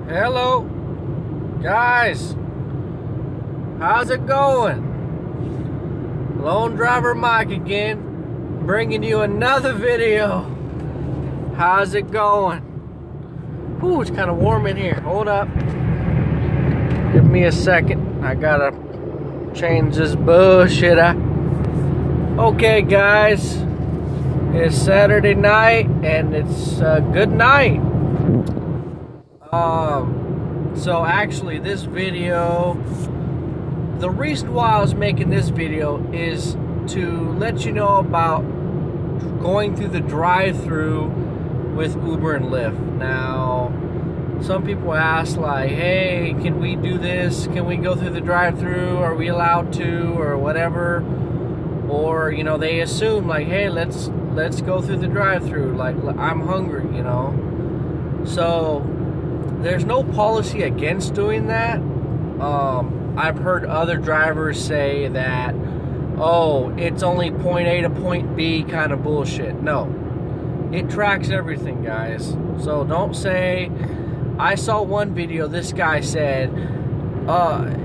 Hello, guys. How's it going? Lone Driver Mike again, bringing you another video. How's it going? Ooh, it's kind of warm in here. Hold up. Give me a second. I gotta change this bullshit out. Okay, guys. It's Saturday night, and it's good night. So actually this video, the reason why I was making this video is to let you know about going through the drive-through with Uber and Lyft. Now, some people ask like, hey, can we do this? Can we go through the drive-through? Are we allowed to, or whatever? Or, you know, they assume like, hey, let's go through the drive-through, like I'm hungry, you know. So there's no policy against doing that. I've heard other drivers say that, oh, it's only point A to point B kind of bullshit. No, it tracks everything, guys. So don't say, I saw one video, this guy said,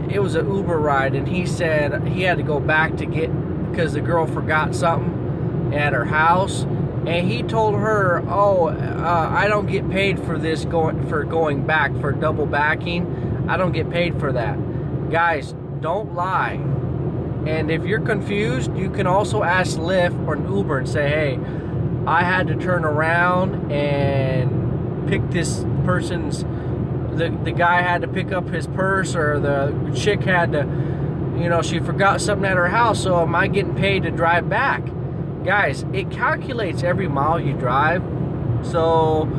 it was an Uber ride, and he said he had to go back to get, because the girl forgot something at her house. And he told her, oh, I don't get paid for this, going back, for double backing. I don't get paid for that. Guys, don't lie. And if you're confused, you can also ask Lyft or an Uber and say, hey, I had to turn around and pick this person's, the guy had to pick up his purse, or the chick had to, you know, she forgot something at her house, so am I getting paid to drive back? Guys, it calculates every mile you drive. So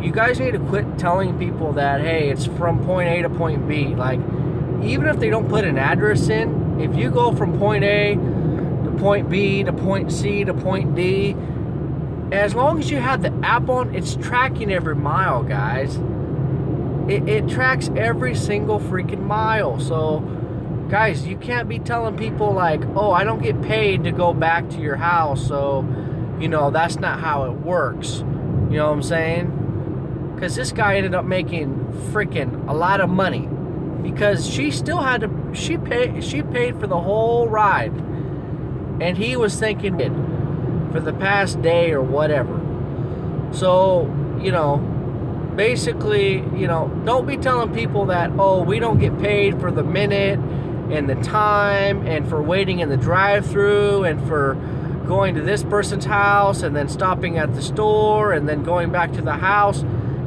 you guys need to quit telling people that, hey, it's from point A to point B. Like, even if they don't put an address in, if you go from point A to point B to point C to point D, as long as you have the app on, it's tracking every mile, guys. It tracks every single freaking mile. So guys, you can't be telling people like, oh, I don't get paid to go back to your house, so, you know, that's not how it works. You know what I'm saying? Because this guy ended up making freaking a lot of money, because she still had to, she paid for the whole ride, and he was thinking it for the past day or whatever. So, you know, basically, you know, don't be telling people that, oh, we don't get paid for the minute and the time, and for waiting in the drive-through, and for going to this person's house, and then stopping at the store, and then going back to the house.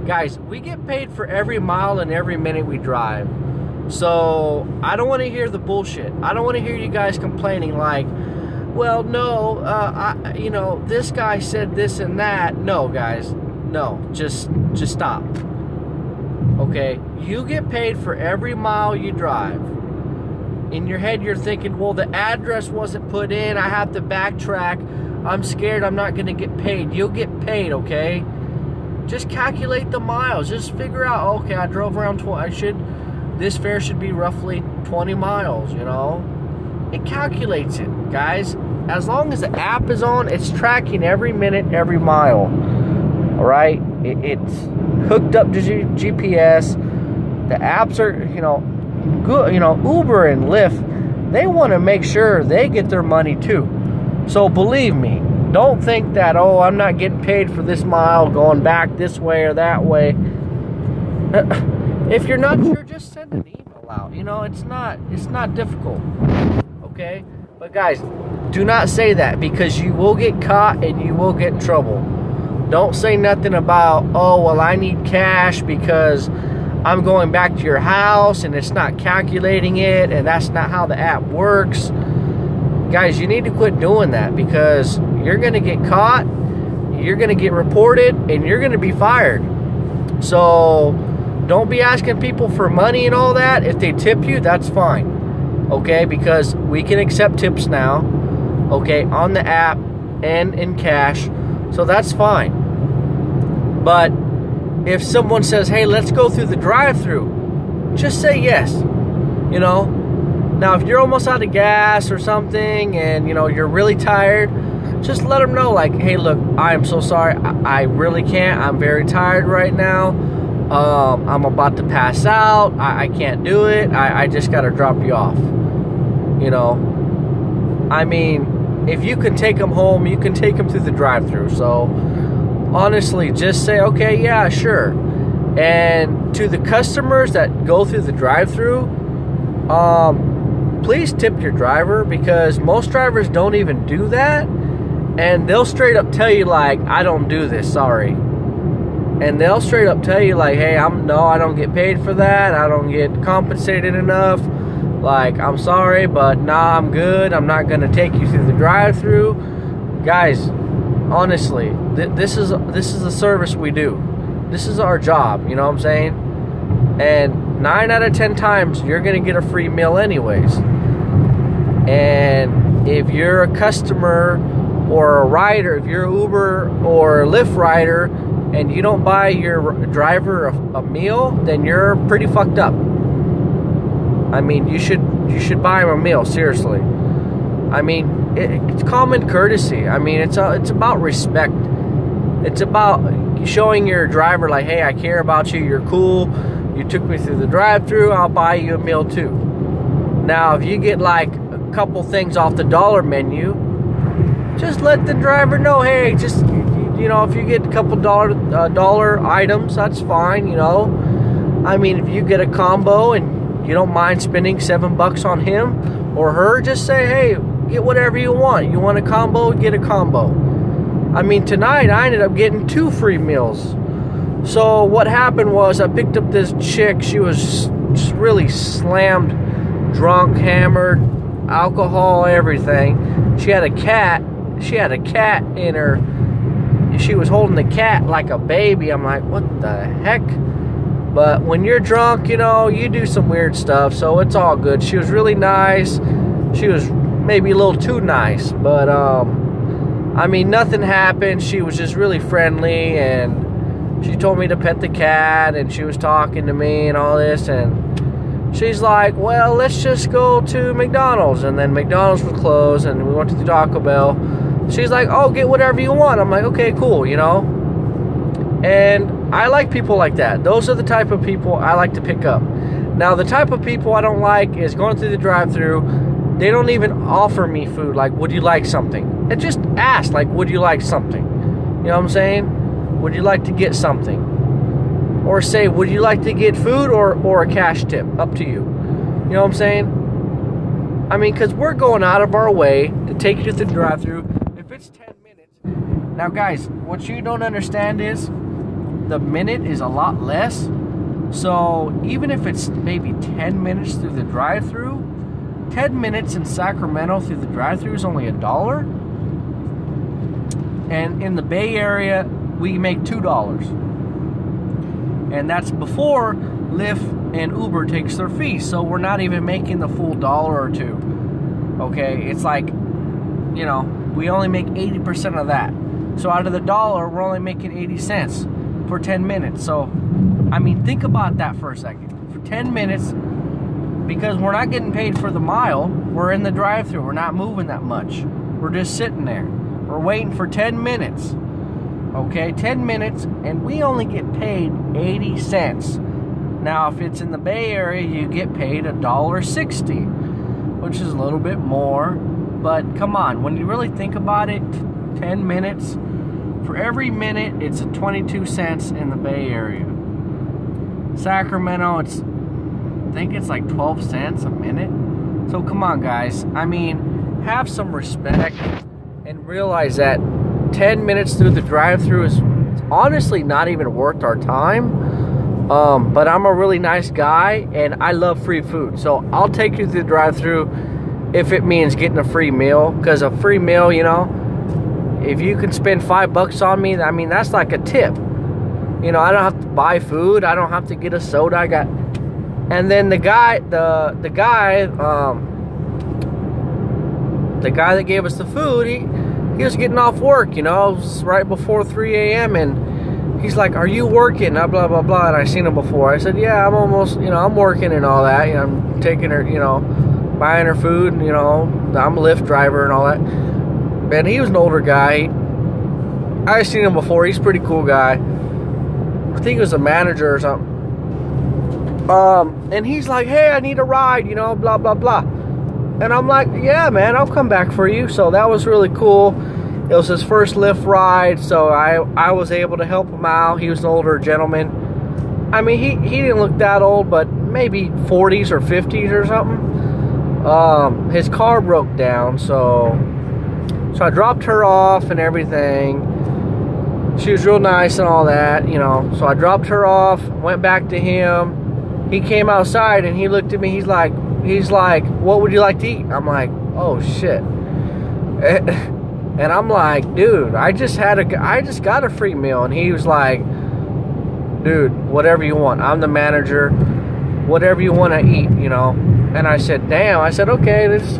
Guys, we get paid for every mile and every minute we drive. So I don't want to hear the bullshit. I don't want to hear you guys complaining like, well, no, you know, this guy said this and that. No, guys, no, just stop. Okay, you get paid for every mile you drive. In your head, you're thinking, well, the address wasn't put in, I have to backtrack, I'm scared I'm not going to get paid. You'll get paid, okay? Just calculate the miles. Just figure out, okay, I drove around this fare should be roughly 20 miles, you know? It calculates it, guys. As long as the app is on, it's tracking every minute, every mile. All right? It's hooked up to GPS. The apps are, you know, good. You know, Uber and Lyft, they want to make sure they get their money too. So believe me, don't think that, oh, I'm not getting paid for this mile going back this way or that way. If you're not sure, just send an email out. You know, it's not difficult. Okay? But guys, do not say that, because you will get caught and you will get in trouble. Don't say nothing about, oh, well, I need cash because I'm going back to your house and it's not calculating it, and that's not how the app works. Guys, you need to quit doing that, because you're going to get caught, you're going to get reported, and you're going to be fired. So don't be asking people for money and all that. If they tip you, that's fine. Okay, because we can accept tips now, okay, on the app and in cash. So that's fine. But if someone says, hey, let's go through the drive-through, just say yes. You know, now if you're almost out of gas or something, and you know you're really tired, just let them know, like, hey, look, I am so sorry, I really can't, I'm very tired right now, I'm about to pass out, I can't do it, I just gotta drop you off. You know, I mean, if you can take them home, you can take them through the drive-thru. So honestly, just say, okay, yeah, sure. And to the customers that go through the drive-thru, please tip your driver, because most drivers don't even do that, and they'll straight up tell you like, I don't do this, sorry. And they'll straight up tell you like, hey, I don't get paid for that, I don't get compensated enough, like, I'm sorry, but nah, I'm good, I'm not gonna take you through the drive-thru. Guys, honestly, this is a service we do. This is our job, you know what I'm saying? And 9 out of 10 times, you're gonna get a free meal anyways. And if you're a customer or a rider, if you're an Uber or a Lyft rider, and you don't buy your driver a meal, then you're pretty fucked up. I mean, you should buy him a meal, seriously. I mean, it's common courtesy. I mean, it's about respect. It's about showing your driver like, hey, I care about you, you're cool, you took me through the drive-thru, I'll buy you a meal too. Now, if you get like a couple things off the dollar menu, just let the driver know, hey, just, you know, if you get a couple dollar items, that's fine, you know. I mean, if you get a combo and you don't mind spending $7 on him or her, just say, hey, get whatever you want. You want a combo, get a combo. I mean, tonight I ended up getting 2 free meals. So what happened was, I picked up this chick. She was just really slammed, drunk, hammered, alcohol, everything. She had a cat. She had a cat in her. She was holding the cat like a baby. I'm like, what the heck? But when you're drunk, you know, you do some weird stuff, so it's all good. She was really nice. She was maybe a little too nice, but I mean, nothing happened. She was just really friendly, and she told me to pet the cat, and she was talking to me and all this, and she's like, well, let's just go to McDonald's. And then McDonald's was closed, and we went to the Taco Bell. She's like, oh, get whatever you want. I'm like, okay, cool, you know. And I like people like that. Those are the type of people I like to pick up. Now, the type of people I don't like is going through the drive-thru. They don't even offer me food. Like, would you like something? And just ask, like, would you like something? You know what I'm saying? Would you like to get something? Or say, would you like to get food or a cash tip? Up to you. You know what I'm saying? I mean, because we're going out of our way to take you to the drive-thru. If it's 10 minutes. Now, guys, what you don't understand is the minute is a lot less. So even if it's maybe 10 minutes through the drive-thru, 10 minutes in Sacramento through the drive-thru is only $1. And in the Bay Area, we make $2. And that's before Lyft and Uber takes their fee. So we're not even making the full $1 or $2. Okay, it's like, you know, we only make 80% of that. So out of the $1, we're only making 80 cents for 10 minutes. So, I mean, think about that for a second. For 10 minutes, because we're not getting paid for the mile, we're in the drive-thru. We're not moving that much. We're just sitting there. We're waiting for 10 minutes. Okay, 10 minutes, and we only get paid 80 cents. Now, if it's in the Bay Area, you get paid $1.60, which is a little bit more. But come on, when you really think about it, 10 minutes, for every minute, it's 22 cents in the Bay Area. Sacramento, I think it's like 12 cents a minute. So come on, guys. I mean, have some respect and realize that 10 minutes through the drive-thru is honestly not even worth our time. But I'm a really nice guy, and I love free food. So I'll take you through the drive-thru if it means getting a free meal. Because a free meal, you know, if you can spend $5 on me, I mean, that's like a tip. You know, I don't have to buy food. I don't have to get a soda. And then the guy that gave us the food, he was getting off work, you know, it was right before 3 a.m. and he's like, are you working? Blah, blah, blah. And I seen him before. I said, yeah, I'm almost, you know, I'm working and all that. You know, I'm taking her, you know, buying her food, and, you know, I'm a Lyft driver and all that. And he was an older guy. I seen him before. He's a pretty cool guy. I think it was a manager or something. And he's like, hey, I need a ride, you know, blah, blah, blah. And I'm like, yeah, man, I'll come back for you. So that was really cool. It was his first Lyft ride, so I was able to help him out. He was an older gentleman. I mean, he didn't look that old, but maybe 40s or 50s or something. His car broke down, so I dropped her off and everything. She was real nice and all that, you know. So I dropped her off, went back to him. He came outside and he looked at me. He's like, what would you like to eat? I'm like, oh shit. And I'm like, dude, I just got a free meal. And he was like, dude, whatever you want. I'm the manager. Whatever you want to eat, you know. And I said, damn. I said, okay, just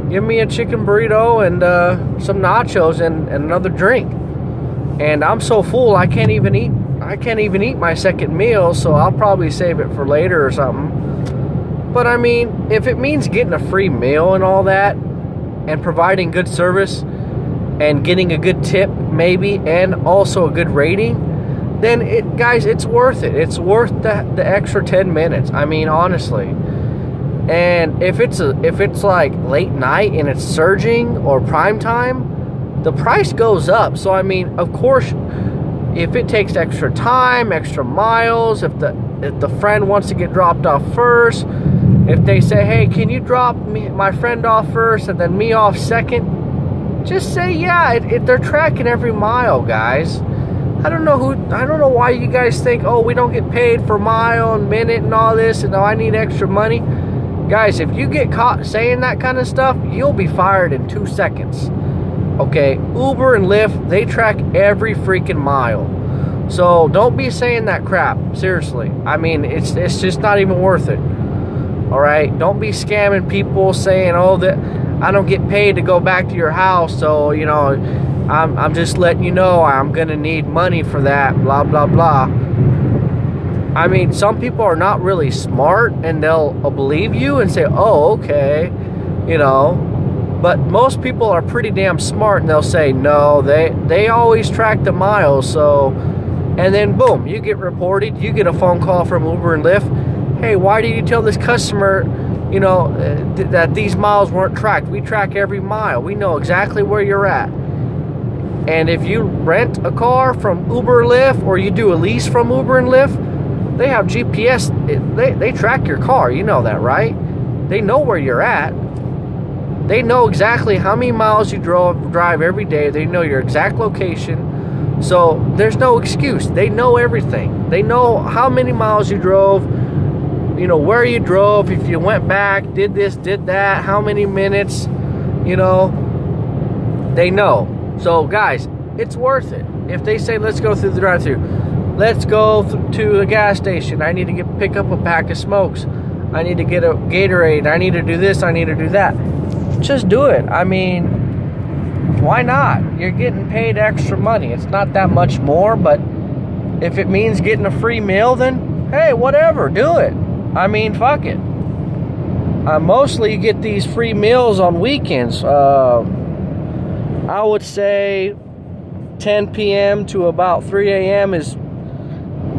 give me a chicken burrito and some nachos and another drink. And I'm so full, I can't even eat my second meal, so I'll probably save it for later or something. But I mean, if it means getting a free meal and all that, and providing good service, and getting a good tip maybe, and also a good rating, then guys, it's worth it. It's worth the extra 10 minutes. I mean, honestly. And if it's like late night and it's surging or prime time, the price goes up. So I mean, of course, if it takes extra time, extra miles, if the friend wants to get dropped off first, if they say, hey, can you drop my friend off first and then me off second, just say yeah. They're tracking every mile, guys. I don't know why you guys think, oh, we don't get paid for mile and minute and all this, and oh, I need extra money. Guys, if you get caught saying that kind of stuff, you'll be fired in 2 seconds. Okay, Uber and Lyft, they track every freaking mile. So don't be saying that crap, seriously. I mean, it's just not even worth it. All right, don't be scamming people saying, oh, that I don't get paid to go back to your house, so, you know, I'm just letting you know I'm gonna need money for that, blah, blah, blah. I mean, some people are not really smart and they'll believe you and say, oh, okay, you know. But most people are pretty damn smart and they'll say, no, they always track the miles, so, and then boom, you get reported, you get a phone call from Uber and Lyft. Hey, why did you tell this customer, you know, that these miles weren't tracked? We track every mile. We know exactly where you're at. And if you rent a car from Uber or Lyft, or you do a lease from Uber and Lyft, they have GPS. They track your car. You know that, right? They know where you're at. They know exactly how many miles you drive every day. They know your exact location. So there's no excuse. They know everything. They know how many miles you drove, you know, where you drove, if you went back, did this, did that, how many minutes, you know. They know. So guys, it's worth it. If they say, let's go through the drive-thru, let's go to a gas station, I need to pick up a pack of smokes, I need to get a Gatorade, I need to do this, I need to do that, just do it. I mean, why not? You're getting paid extra money. It's not that much more, but if it means getting a free meal, then hey, whatever, do it. I mean, fuck it. Mostly you get these free meals on weekends. I would say 10 p.m. to about 3 a.m. is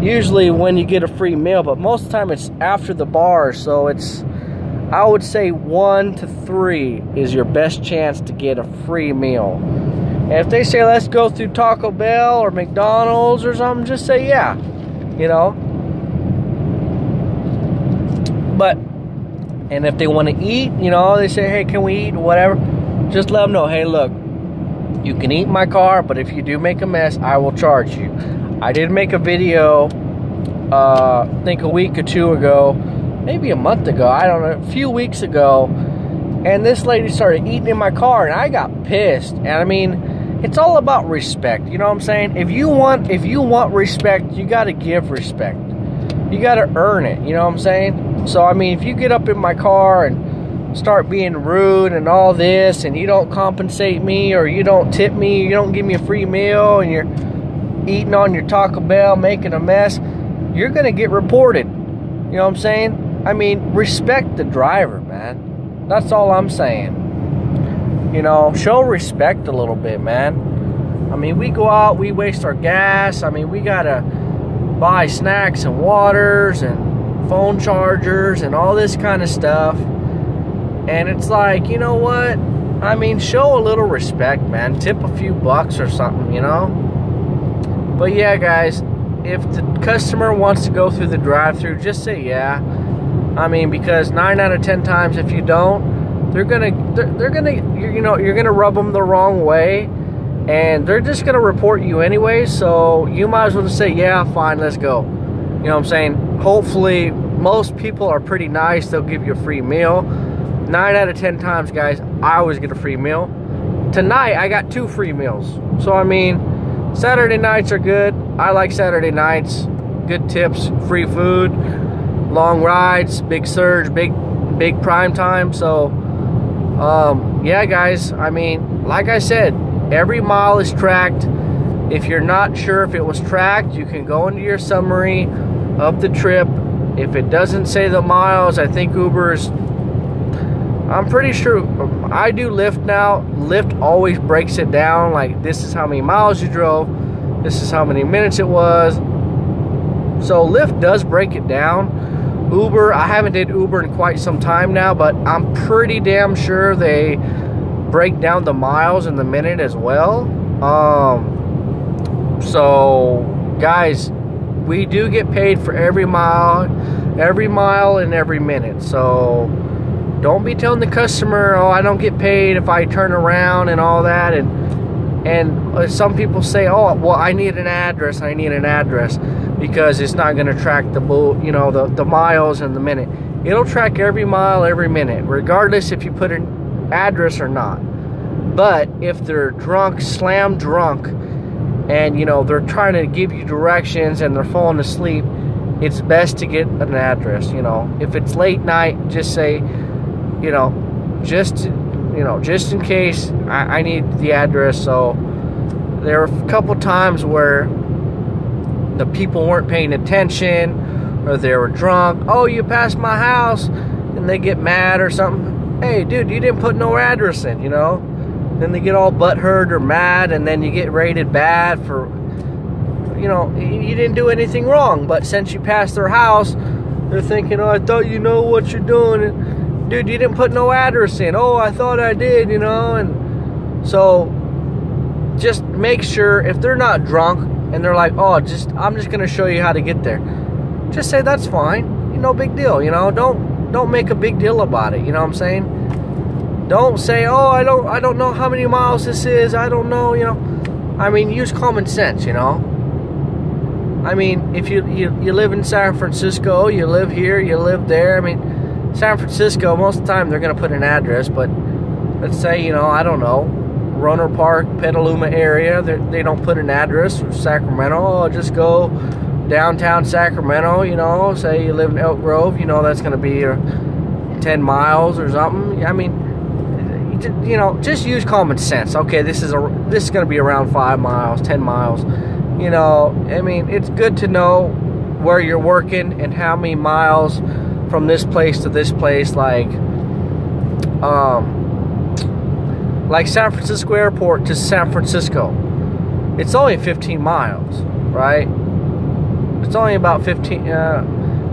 usually when you get a free meal, but most of the time it's after the bar, so it's, I would say 1 to 3 is your best chance to get a free meal. And if they say, let's go through Taco Bell or McDonald's or something, just say yeah, you know. But, and if they want to eat, you know, they say, hey, can we eat, whatever, just let them know, hey, look, you can eat in my car, but if you do make a mess, I will charge you. I did make a video, I think a week or two ago, maybe a month ago, I don't know, a few weeks ago, and this lady started eating in my car, and I got pissed. And I mean, it's all about respect, you know what I'm saying? If you want respect, you got to give respect. You got to earn it, you know what I'm saying? So I mean, if you get up in my car and start being rude and all this, and you don't compensate me, or you don't tip me, you don't give me a free meal, and you're eating on your Taco Bell, making a mess, you're gonna get reported. You know what I'm saying? I mean, respect the driver, man. That's all I'm saying. You know, show respect a little bit, man. I mean, we go out, we waste our gas. I mean, we gotta buy snacks and waters and phone chargers and all this kind of stuff. And it's like, you know what? I mean, show a little respect, man. Tip a few bucks or something, you know? But yeah, guys, if the customer wants to go through the drive-thru, just say yeah. I mean, because 9 out of 10 times, if you don't, you're gonna rub them the wrong way, and they're just gonna report you anyway. So you might as well just say yeah, fine, let's go. You know what I'm saying? Hopefully, most people are pretty nice. They'll give you a free meal. 9 out of 10 times, guys, I always get a free meal. Tonight, I got 2 free meals. So, I mean, Saturday nights are good. I like Saturday nights. Good tips, free food, long rides, big surge, big prime time. So, yeah, guys, I mean, like I said, every mile is tracked. If you're not sure if it was tracked, you can go into your summary of the trip. If it doesn't say the miles, I think Uber's... I'm pretty sure, I do Lyft now. Lyft always breaks it down, like this is how many miles you drove, this is how many minutes it was. So Lyft does break it down. Uber, I haven't did Uber in quite some time now, but I'm pretty damn sure they break down the miles in the minute as well. So guys, we do get paid for every mile and every minute. So don't be telling the customer, oh, I don't get paid if I turn around and all that. And some people say, oh, well, I need an address, because it's not going to track the miles and the minute. It'll track every mile, every minute, regardless if you put an address or not. But if they're drunk, slam drunk, and, you know, they're trying to give you directions and they're falling asleep, it's best to get an address. You know, if it's late night, just say, you know, just in case, I need the address. So there were a couple times where the people weren't paying attention, or they were drunk. Oh, you passed my house, and they get mad or something. Hey, dude, you didn't put no address in, you know. Then they get all butthurt or mad, and then you get rated bad for, you know, you didn't do anything wrong. But since you passed their house, they're thinking, oh, I thought you know what you're doing. Dude, you didn't put no address in. Oh, I thought I did, you know. And so just make sure, if they're not drunk and they're like, oh, I'm just going to show you how to get there, just say that's fine. No big deal, you know. Don't make a big deal about it, you know what I'm saying? Don't say, oh, I don't know how many miles this is. I don't know, you know. I mean, use common sense, you know. I mean, if you live in San Francisco, you live here, you live there. I mean, San Francisco, most of the time they're going to put an address, but let's say, you know, I don't know, Rohnert Park, Petaluma area, they don't put an address. Sacramento, oh, just go downtown Sacramento, you know, say you live in Elk Grove, you know, that's going to be 10 miles or something. I mean, you know, just use common sense. Okay, this is going to be around 5 miles, 10 miles. You know, I mean, it's good to know where you're working and how many miles from this place to this place. Like San Francisco Airport to San Francisco, it's only 15 miles, right? It's only about 15,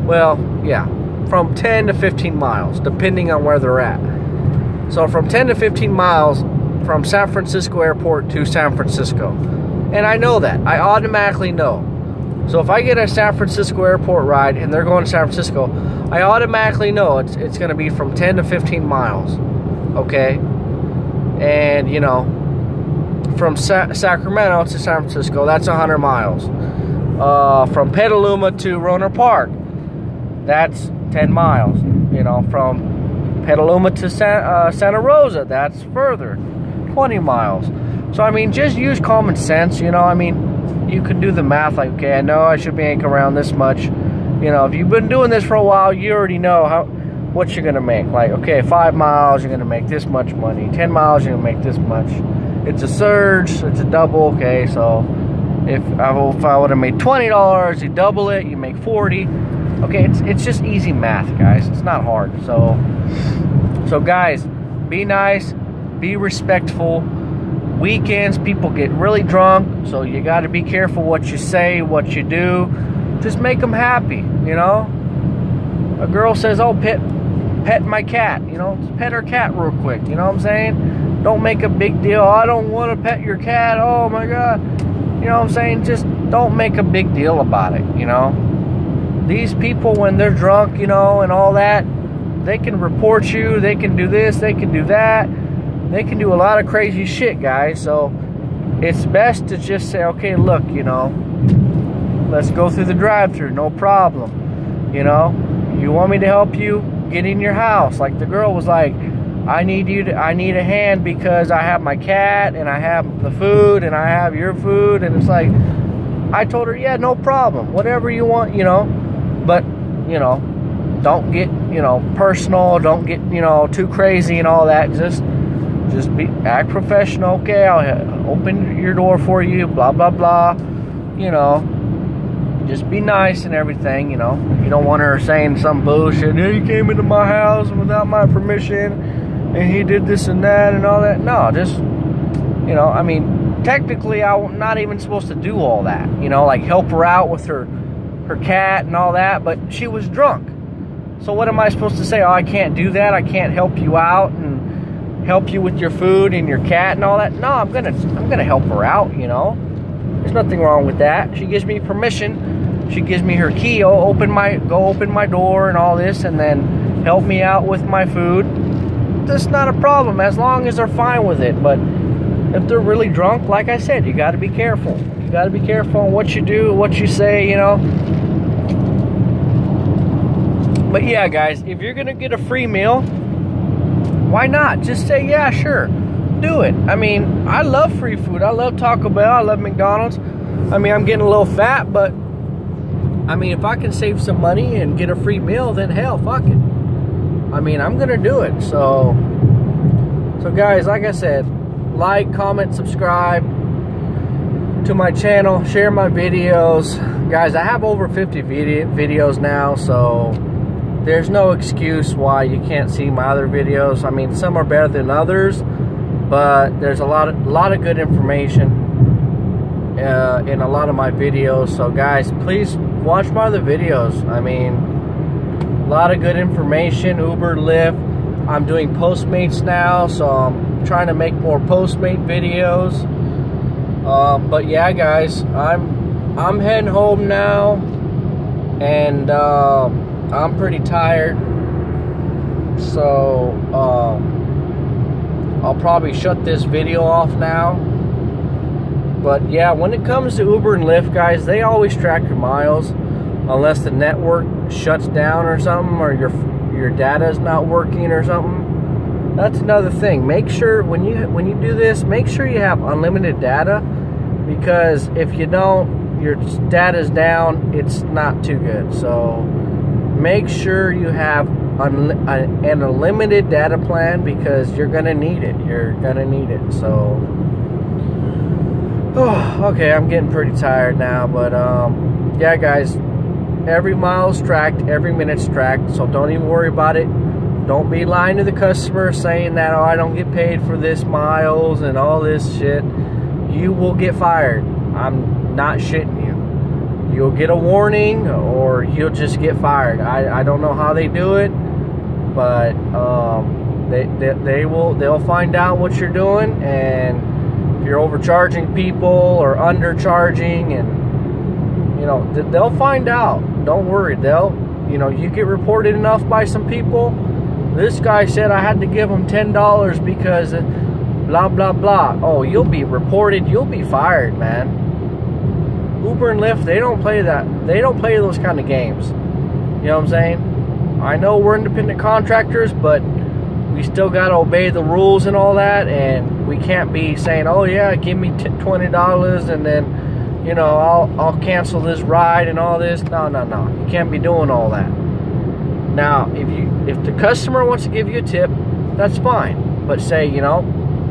well, yeah, from 10 to 15 miles, depending on where they're at. So from 10 to 15 miles from San Francisco Airport to San Francisco. And I know that. I automatically know. So if I get a San Francisco Airport ride and they're going to San Francisco, I automatically know it's going to be from 10 to 15 miles. Okay? And, you know, from Sacramento to San Francisco, that's 100 miles. From Petaluma to Rohnert Park, that's 10 miles. You know, from Petaluma to Santa Rosa, that's further, 20 miles. So, I mean, just use common sense, you know. I mean, you can do the math, like, okay, I know I should be anchoring around this much. You know, if you've been doing this for a while, you already know what you're going to make. Like, okay, 5 miles, you're going to make this much money. 10 miles, you're going to make this much. It's a surge, it's a double, okay, so if I would have made $20, you double it, you make 40. Okay, it's just easy math, guys. It's not hard. So guys, be nice, be respectful. Weekends, people get really drunk, so you got to be careful what you say, what you do. Just make them happy, you know. A girl says, oh, pet my cat, you know, pet her cat real quick, you know what I'm saying? Don't make a big deal. I don't want to pet your cat, oh my God. You know what I'm saying? Just don't make a big deal about it, you know. These people, when they're drunk, you know, and all that, they can report you, they can do this, they can do that. They can do a lot of crazy shit, guys. So it's best to just say, okay, look, you know, let's go through the drive-thru, no problem. You know, you want me to help you get in your house? Like the girl was like, I need a hand because I have my cat and I have the food and I have your food. And it's like, I told her, yeah, no problem, whatever you want, you know. But, you know, don't get, you know, personal, don't get, you know, too crazy and all that. Just act professional. Okay, I'll open your door for you, blah blah blah, you know. Just be nice and everything, you know. You don't want her saying some bullshit, hey, he came into my house without my permission and he did this and that and all that. No, just, you know, I mean, technically I'm not even supposed to do all that, you know, like help her out with her cat and all that, but she was drunk. So what am I supposed to say? Oh, I can't do that, I can't help you out and help you with your food and your cat and all that. No, I'm gonna help her out, you know. There's nothing wrong with that. She gives me permission, she gives me her key, go open my door and all this, and then help me out with my food. That's not a problem, as long as they're fine with it. But if they're really drunk, like I said, you got to be careful. You got to be careful on what you do, what you say, you know. But yeah, guys, if you're gonna get a free meal, why not? Just say, yeah, sure, do it. I mean, I love free food. I love Taco Bell, I love McDonald's. I mean, I'm getting a little fat, but I mean, if I can save some money and get a free meal, then hell, fuck it. I mean, I'm gonna do it. So guys, like I said, like, comment, subscribe to my channel, share my videos. Guys, I have over 50 videos now, so there's no excuse why you can't see my other videos. I mean, some are better than others, but there's a lot of good information in a lot of my videos. So guys, please watch my other videos. I mean, a lot of good information. Uber, Lyft. I'm doing Postmates now, so I'm trying to make more Postmate videos. But yeah, guys, I'm heading home now, and I'm pretty tired, so I'll probably shut this video off now. But yeah, when it comes to Uber and Lyft, guys, they always track your miles unless the network shuts down or something, or your data is not working or something. That's another thing. Make sure when you do this, make sure you have unlimited data, because if you don't, your data's down, it's not too good. So make sure you have an unlimited data plan, because you're gonna need it. You're gonna need it. So, okay, I'm getting pretty tired now, but yeah, guys, every mile's tracked, every minute's tracked, so don't even worry about it. Don't be lying to the customer saying that, oh, I don't get paid for this miles and all this shit. You will get fired. I'm not shitting you. You'll get a warning, or you'll just get fired. I don't know how they do it, but they'll find out what you're doing, and if you're overcharging people or undercharging, and you know, they'll find out. Don't worry. You get reported enough by some people. This guy said I had to give him $10 because blah blah blah. Oh, you'll be reported. You'll be fired, man. Uber and Lyft, they don't play that. They don't play those kind of games. You know what I'm saying? I know we're independent contractors, but we still got to obey the rules and all that, and we can't be saying, oh yeah, give me $20 and then, you know, I'll cancel this ride and all this. No. You can't be doing all that. Now, if the customer wants to give you a tip, that's fine. But say, you know,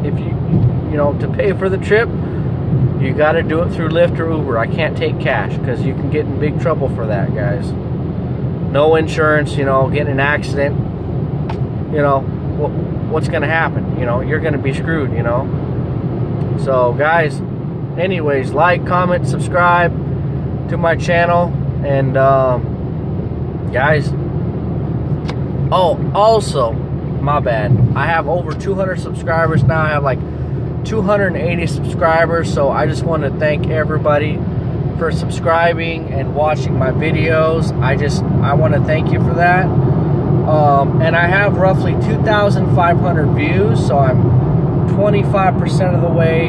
if you know, to pay for the trip, you got to do it through Lyft or Uber. I can't take cash, because you can get in big trouble for that, guys. No insurance, you know, get in an accident, you know, what's going to happen? You know, you're going to be screwed, you know. So, guys, anyways, like, comment, subscribe to my channel, And guys, oh, also, my bad, I have over 200 subscribers now. I have like 280 subscribers, so I just want to thank everybody for subscribing and watching my videos. I want to thank you for that. And I have roughly 2,500 views, so I'm 25% of the way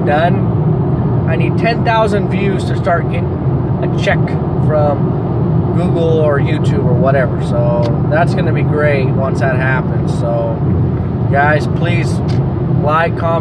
done. I need 10,000 views to start getting a check from Google or YouTube or whatever. So that's going to be great once that happens. So guys, please like, comment,